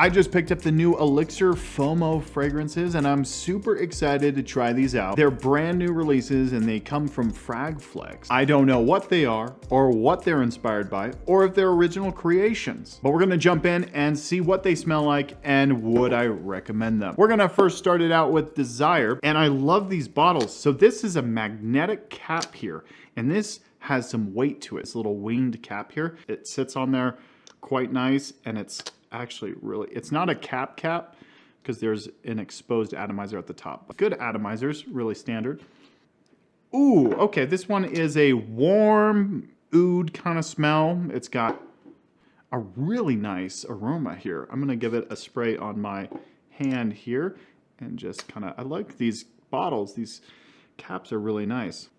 I just picked up the new Elixir FOMO fragrances and I'm super excited to try these out. They're brand new releases and they come from FragFlex. I don't know what they are or what they're inspired by or if they're original creations, but we're gonna jump in and see what they smell like and would I recommend them. We're gonna first start it out with Desire, and I love these bottles. So this is a magnetic cap here and this has some weight to it. This little winged cap here. It sits on there quite nice, and it's actually really, it's not a cap because there's an exposed atomizer at the top. Good atomizers, really standard. Ooh, okay, this one is a warm oud kind of smell. It's got a really nice aroma here. I'm gonna give it a spray on my hand here and just kind of, I like these bottles. These caps are really nice.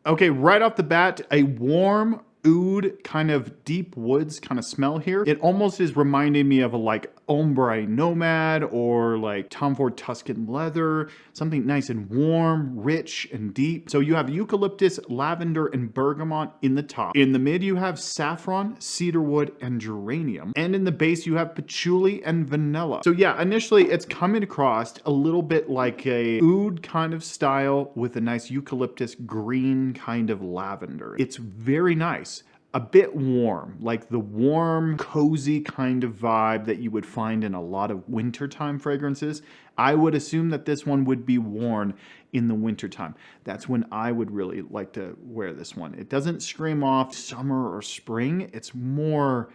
Okay, right off the bat, a warm oud, kind of deep woods kind of smell here. It almost is reminding me of a like Ombre Nomad or like Tom Ford Tuscan Leather, something nice and warm, rich and deep. So you have eucalyptus, lavender, and bergamot in the top. In the mid, you have saffron, cedarwood, and geranium. And in the base, you have patchouli and vanilla. So yeah, initially it's coming across a little bit like a oud kind of style with a nice eucalyptus green kind of lavender. It's very nice. A bit warm, like the warm, cozy kind of vibe that you would find in a lot of wintertime fragrances. I would assume that this one would be worn in the wintertime. That's when I would really like to wear this one. It doesn't scream off summer or spring. It's more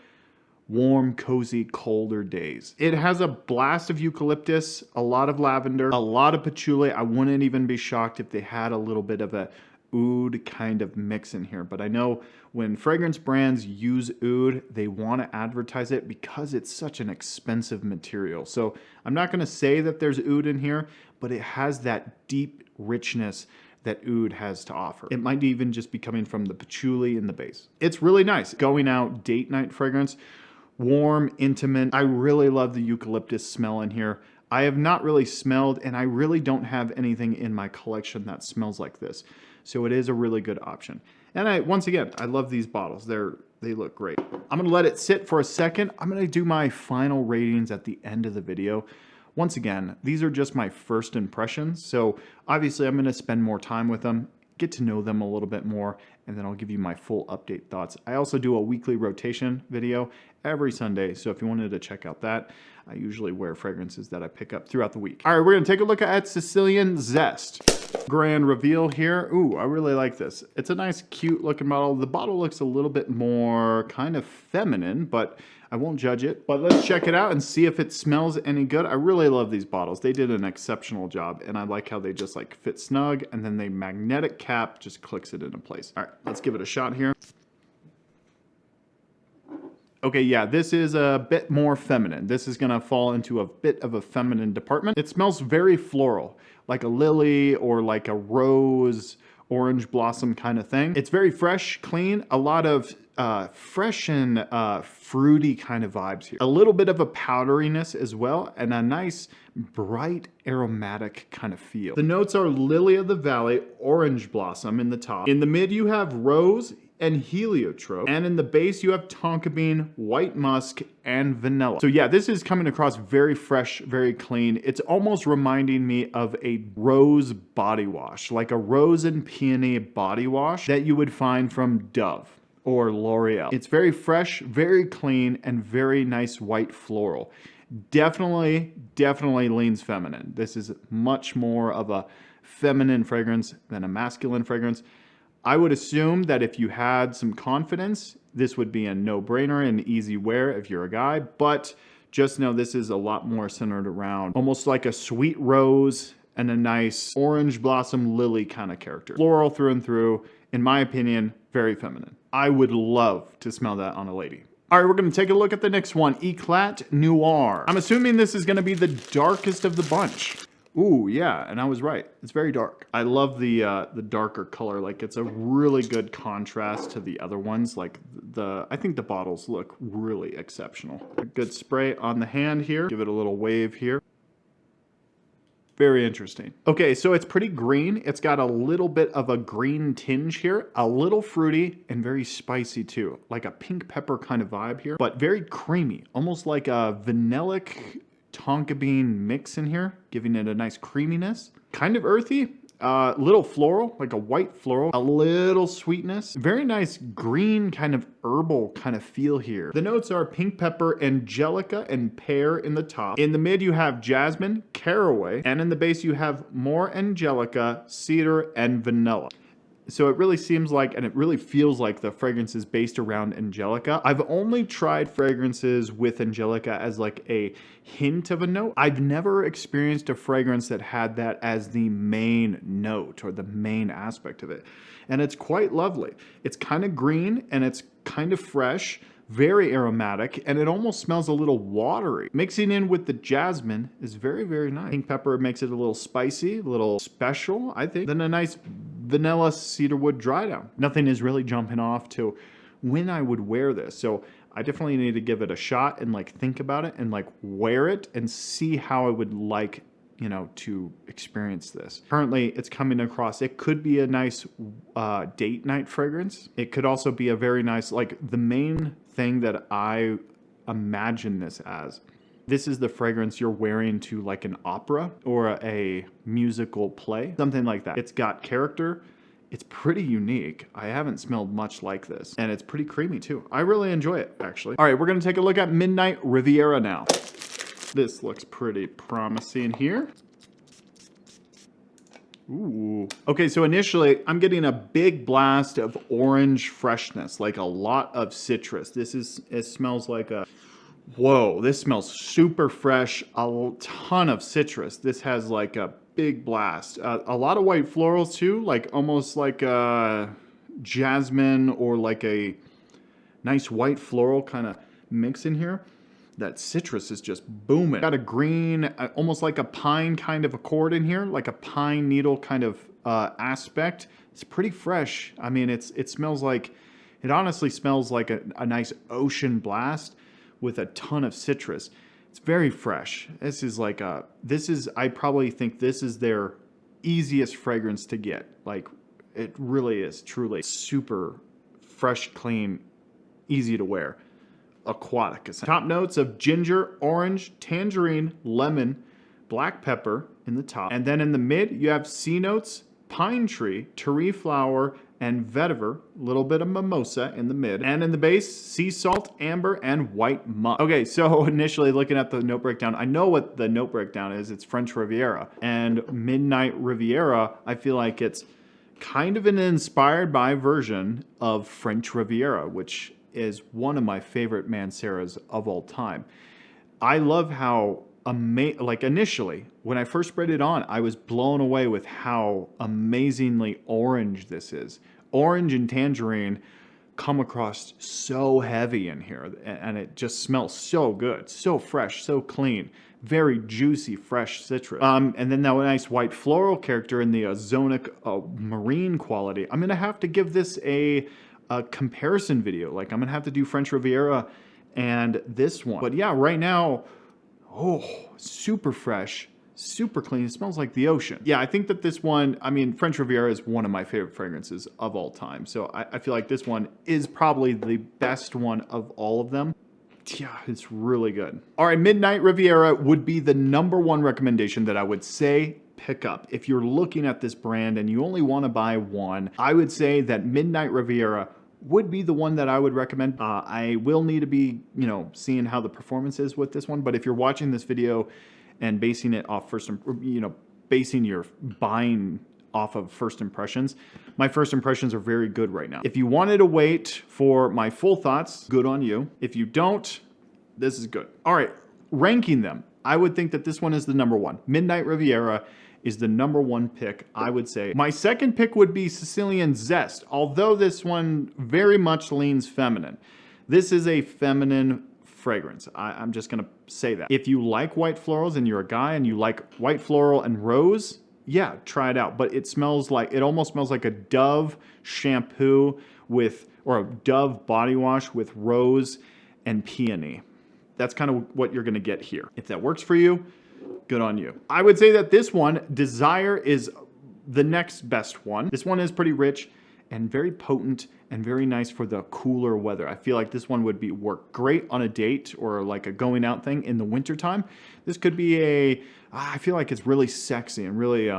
warm, cozy, colder days. It has a blast of eucalyptus, a lot of lavender, a lot of patchouli. I wouldn't even be shocked if they had a little bit of a oud kind of mix in here, but I know when fragrance brands use oud, they want to advertise it because it's such an expensive material. So I'm not going to say that there's oud in here, but it has that deep richness that oud has to offer. It might even just be coming from the patchouli in the base. It's really nice. Going out date night fragrance, warm, intimate. I really love the eucalyptus smell in here. I have not really smelled, and I really don't have anything in my collection that smells like this. So it is a really good option. And once again, I love these bottles. They look great. I'm gonna let it sit for a second. I'm gonna do my final ratings at the end of the video. Once again, these are just my first impressions. So obviously I'm gonna spend more time with them, get to know them a little bit more, and then I'll give you my full update thoughts. I also do a weekly rotation video every Sunday, so if you wanted to check out that, I usually wear fragrances that I pick up throughout the week. All right, we're gonna take a look at Sicilian Zest. Grand reveal here. Ooh, I really like this. It's a nice, cute looking bottle. The bottle looks a little bit more kind of feminine, but I won't judge it. But let's check it out and see if it smells any good. I really love these bottles. They did an exceptional job, and I like how they just like fit snug, and then the magnetic cap just clicks it into place. All right, let's give it a shot here. Okay, yeah, this is a bit more feminine. This is gonna fall into a bit of a feminine department. It smells very floral, like a lily or like a rose, orange blossom kind of thing. It's very fresh, clean, a lot of fresh and fruity kind of vibes here. A little bit of a powderiness as well, and a nice, bright, aromatic kind of feel. The notes are lily of the valley, orange blossom in the top. In the mid, you have rose and heliotrope, and in the base you have tonka bean, white musk, and vanilla. So yeah, this is coming across very fresh, very clean. It's almost reminding me of a rose body wash, like a rose and peony body wash that you would find from Dove or L'Oreal. It's very fresh, very clean, and very nice white floral. Definitely leans feminine. This is much more of a feminine fragrance than a masculine fragrance. I would assume that if you had some confidence, this would be a no-brainer and easy wear if you're a guy, but just know this is a lot more centered around almost like a sweet rose and a nice orange blossom lily kind of character. Floral through and through, in my opinion, very feminine. I would love to smell that on a lady. All right, we're gonna take a look at the next one, Eclat Noir. I'm assuming this is gonna be the darkest of the bunch. Ooh, yeah, and I was right. It's very dark. I love the darker color. Like, it's a really good contrast to the other ones. Like, I think the bottles look really exceptional. A good spray on the hand here. Give it a little wave here. Very interesting. Okay, so it's pretty green. It's got a little bit of a green tinge here, a little fruity and very spicy too. Like a pink pepper kind of vibe here, but very creamy, almost like a vanillic tonka bean mix in here, giving it a nice creaminess. Kind of earthy, little floral, like a white floral, a little sweetness, very nice green kind of herbal kind of feel here. The notes are pink pepper, angelica, and pear in the top. In the mid you have jasmine, caraway, and in the base you have more angelica, cedar, and vanilla. So it really seems like, and it really feels like the fragrance is based around angelica. I've only tried fragrances with angelica as like a hint of a note. I've never experienced a fragrance that had that as the main note or the main aspect of it. And it's quite lovely. It's kind of green and it's kind of fresh, very aromatic, and it almost smells a little watery. Mixing in with the jasmine is very, very nice. Pink pepper makes it a little spicy, a little special, I think. Then a nice vanilla cedarwood dry down. Nothing is really jumping off to when I would wear this. So I definitely need to give it a shot and like think about it and like wear it and see how I would like, you know, to experience this. Currently, it's coming across, it could be a nice date night fragrance. It could also be a very nice, like the main thing that I imagine this as. This is the fragrance you're wearing to like an opera or a musical play, something like that. It's got character. It's pretty unique. I haven't smelled much like this. And it's pretty creamy too. I really enjoy it, actually. All right, we're gonna take a look at Midnight Riviera now. This looks pretty promising here. Ooh. Okay, so initially I'm getting a big blast of orange freshness, like a lot of citrus. It smells like a, whoa, this smells super fresh, a ton of citrus. This has like a big blast. A lot of white florals too, like almost like a jasmine or like a nice white floral kind of mix in here. That citrus is just booming. Got a green, almost like a pine kind of accord in here, like a pine needle kind of aspect. It's pretty fresh. I mean, it smells like, it honestly smells like a nice ocean blast with a ton of citrus. It's very fresh. This is like I probably think this is their easiest fragrance to get. Like, it really is truly super fresh, clean, easy to wear. Aquatic. Top notes of ginger, orange, tangerine, lemon, black pepper in the top. And then in the mid, you have C notes, pine tree, terry flower, and vetiver, a little bit of mimosa in the mid. And in the base, sea salt, amber, and white musk. Okay, so initially looking at the note breakdown, I know what the note breakdown is. It's French Riviera. And Midnight Riviera, I feel like it's kind of an inspired by version of French Riviera, which is one of my favorite Manceras of all time. I love how like initially when I first sprayed it on, I was blown away with how amazingly orange this is. Orange and tangerine come across so heavy in here, and it just smells so good, so fresh, so clean, very juicy, fresh citrus. And then that nice white floral character in the ozonic marine quality. I'm gonna have to give this a comparison video. Like, I'm gonna have to do French Riviera and this one. But yeah, right now, oh, super fresh, super clean. It smells like the ocean. Yeah, I think that this one, I mean, French Riviera is one of my favorite fragrances of all time. So I feel like this one is probably the best one of all of them. Yeah, it's really good. All right, Midnight Riviera would be the #1 recommendation that I would say pick up. If you're looking at this brand and you only want to buy one, I would say that Midnight Riviera would be the one that I would recommend. I will need to be, you know, seeing how the performance is with this one. But if you're watching this video and basing it off basing your buying off of first impressions, my first impressions are very good right now. If you wanted to wait for my full thoughts, good on you. If you don't, this is good. All right, ranking them, I would think that this one is the #1. Midnight Riviera is the #1 pick, I would say. My second pick would be Sicilian Zest, although this one very much leans feminine. This is a feminine fragrance. I'm just gonna say that. If you like white florals and you're a guy and you like white floral and rose, yeah, try it out. But it smells like, it almost smells like a Dove shampoo or a Dove body wash with rose and peony. That's kind of what you're gonna get here. If that works for you, good on you. I would say that this one, Desire, is the next best one. This one is pretty rich and very potent and very nice for the cooler weather. I feel like this one would work great on a date or like a going out thing in the wintertime. This could be I feel like it's really sexy and really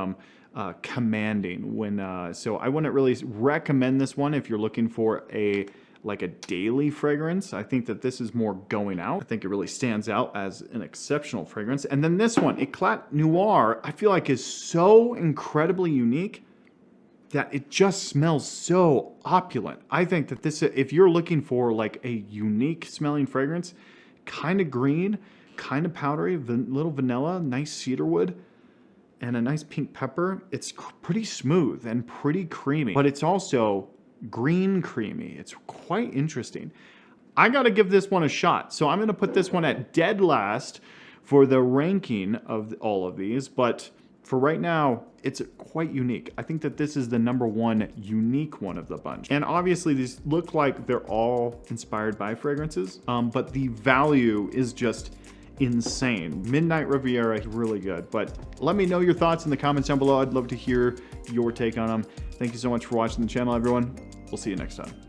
commanding when, so I wouldn't really recommend this one if you're looking for like a daily fragrance. I think that this is more going out. I think it really stands out as an exceptional fragrance. And then this one, Eclat Noir, I feel like is so incredibly unique that it just smells so opulent. I think that this, if you're looking for like a unique smelling fragrance, kind of green, kind of powdery, little vanilla, nice cedarwood, and a nice pink pepper, it's pretty smooth and pretty creamy, but it's also green creamy. It's quite interesting. I got to give this one a shot. So I'm going to put this one at dead last for the ranking of all of these, but for right now, it's quite unique. I think that this is the #1 unique one of the bunch. And obviously these look like they're all inspired by fragrances, but the value is just insane. Midnight Riviera, really good. But let me know your thoughts in the comments down below. I'd love to hear your take on them. Thank you so much for watching the channel, everyone. We'll see you next time.